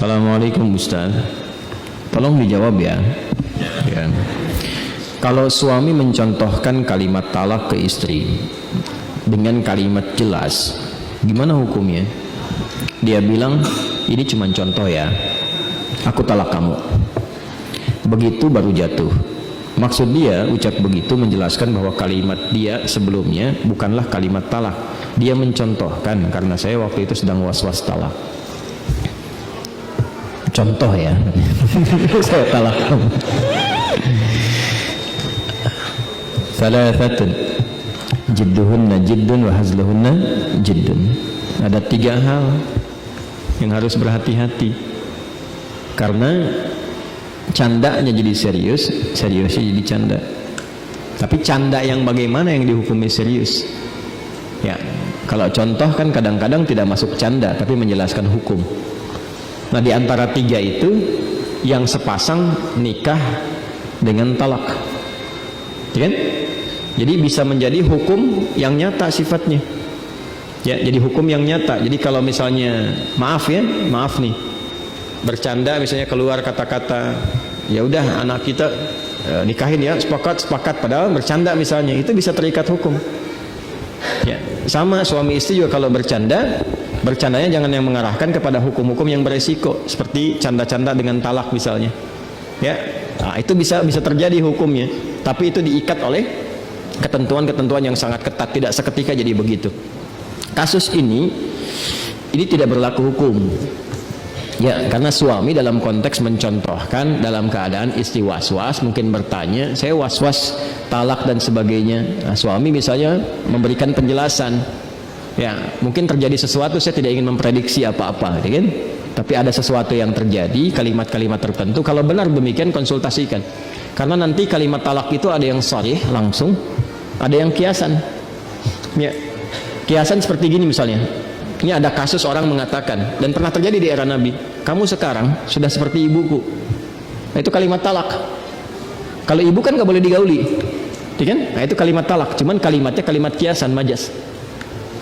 Assalamualaikum Ustaz. Tolong dijawab ya. Ya. Kalau suami mencontohkan kalimat talak ke istri dengan kalimat jelas, gimana hukumnya? Dia bilang, ini cuma contoh ya, aku talak kamu. Begitu baru jatuh. Maksud dia ucap begitu menjelaskan bahwa kalimat dia sebelumnya bukanlah kalimat talak. Dia mencontohkan karena saya waktu itu sedang was-was talak. Contoh ya. Saya talak kamu. Thalathatun jidduhunna jiddun wa hazluhunna jiddun. Ada 3 hal yang harus berhati-hati. Karena candanya jadi serius, seriusnya jadi canda. Tapi canda yang bagaimana yang dihukumi serius? Ya, kalau contoh kan kadang-kadang tidak masuk canda tapi menjelaskan hukum. Nah, di antara 3 itu yang sepasang nikah dengan talak, ya kan? Jadi bisa menjadi hukum yang nyata sifatnya. Ya, jadi hukum yang nyata. Jadi kalau misalnya maaf nih, bercanda misalnya keluar kata-kata, ya udah anak kita nikahin ya, sepakat, padahal bercanda misalnya, itu bisa terikat hukum. Ya, sama suami istri juga kalau bercandanya jangan yang mengarahkan kepada hukum-hukum yang beresiko seperti canda-canda dengan talak misalnya. Ya, nah, itu bisa terjadi hukumnya, tapi itu diikat oleh ketentuan-ketentuan yang sangat ketat, tidak seketika jadi begitu. Kasus ini tidak berlaku hukum. Ya, karena suami dalam konteks mencontohkan dalam keadaan istri was-was, mungkin bertanya, saya was-was talak dan sebagainya. Nah, suami misalnya memberikan penjelasan, ya mungkin terjadi sesuatu, saya tidak ingin memprediksi apa-apa, kan? Tapi ada sesuatu yang terjadi, kalimat-kalimat tertentu. Kalau benar demikian, konsultasikan. Karena nanti kalimat talak itu ada yang sharih langsung, ada yang kiasan. Ya, kiasan seperti gini misalnya. Ini ada kasus orang mengatakan, dan pernah terjadi di era Nabi, kamu sekarang sudah seperti ibuku. Nah, itu kalimat talak. Kalau ibu kan nggak boleh digauli, kan? Nah, itu kalimat talak. Cuman kalimatnya kalimat kiasan, majas.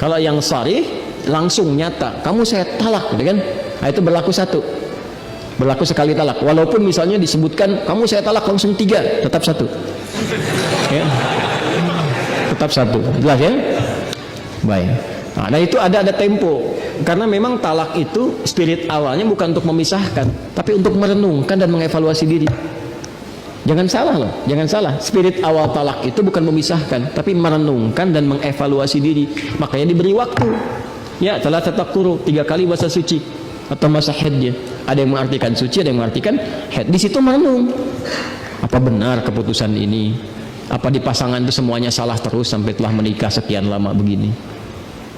Kalau yang sharih langsung nyata, kamu saya talak, kan? Nah, itu berlaku satu, berlaku sekali talak. Walaupun misalnya disebutkan kamu saya talak langsung 3, tetap satu. Ya? Tetap satu, jelas ya? Baik. Nah, itu ada tempo, karena memang talak itu spirit awalnya bukan untuk memisahkan, tapi untuk merenungkan dan mengevaluasi diri. Jangan salah loh, jangan salah. Spirit awal talak itu bukan memisahkan, tapi merenungkan dan mengevaluasi diri. Makanya diberi waktu. Ya, telah tatakuru 3 kali bahasa suci atau masa haidnya. Ada yang mengartikan suci, ada yang mengartikan haid. Di situ merenung. Apa benar keputusan ini? Apa di pasangan itu semuanya salah terus sampai telah menikah sekian lama begini?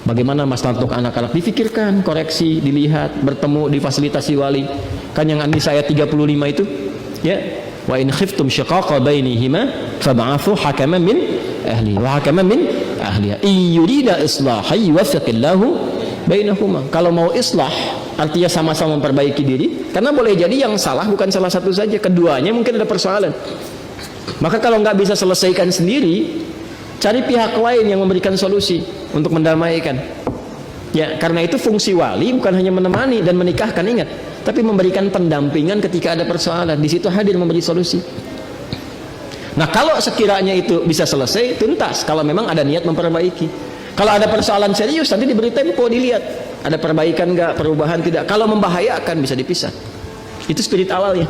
Bagaimana masalah untuk anak-anak? Difikirkan, koreksi, dilihat, bertemu, difasilitasi wali. Kan yang An-Nisa ayat 35 itu, ya, wa in khiftum shiqaqa bainihima fab'athu hakaman min ahli wa hakaman min ahliha in yurida islahan yuwaffiqillahu bainahuma. Kalau mau islah, artinya sama-sama memperbaiki diri, karena boleh jadi yang salah bukan salah satu saja, keduanya mungkin ada persoalan. Maka kalau nggak bisa selesaikan sendiri, cari pihak lain yang memberikan solusi untuk mendamaikan. Ya, karena itu fungsi wali bukan hanya menemani dan menikahkan, ingat, tapi memberikan pendampingan ketika ada persoalan. Di situ hadir memberi solusi. Nah, kalau sekiranya itu bisa selesai, tuntas. Kalau memang ada niat memperbaiki. Kalau ada persoalan serius, nanti diberi tempo, dilihat ada perbaikan nggak, perubahan tidak. Kalau membahayakan bisa dipisah. Itu spirit awalnya.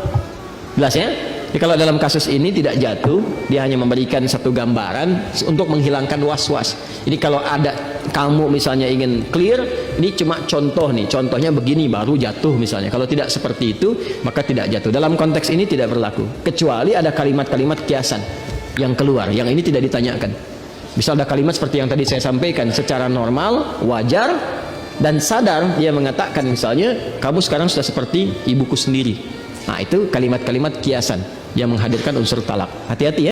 Jelas ya? Jadi kalau dalam kasus ini tidak jatuh, dia hanya memberikan satu gambaran untuk menghilangkan was-was. Jadi kalau ada kamu misalnya ingin clear, ini cuma contoh nih, contohnya begini baru jatuh misalnya. Kalau tidak seperti itu, maka tidak jatuh. Dalam konteks ini tidak berlaku, kecuali ada kalimat-kalimat kiasan yang keluar, yang ini tidak ditanyakan. Misal ada kalimat seperti yang tadi saya sampaikan, secara normal, wajar, dan sadar dia mengatakan misalnya, kamu sekarang sudah seperti ibuku sendiri. Nah, itu kalimat-kalimat kiasan yang menghadirkan unsur talak. Hati-hati ya.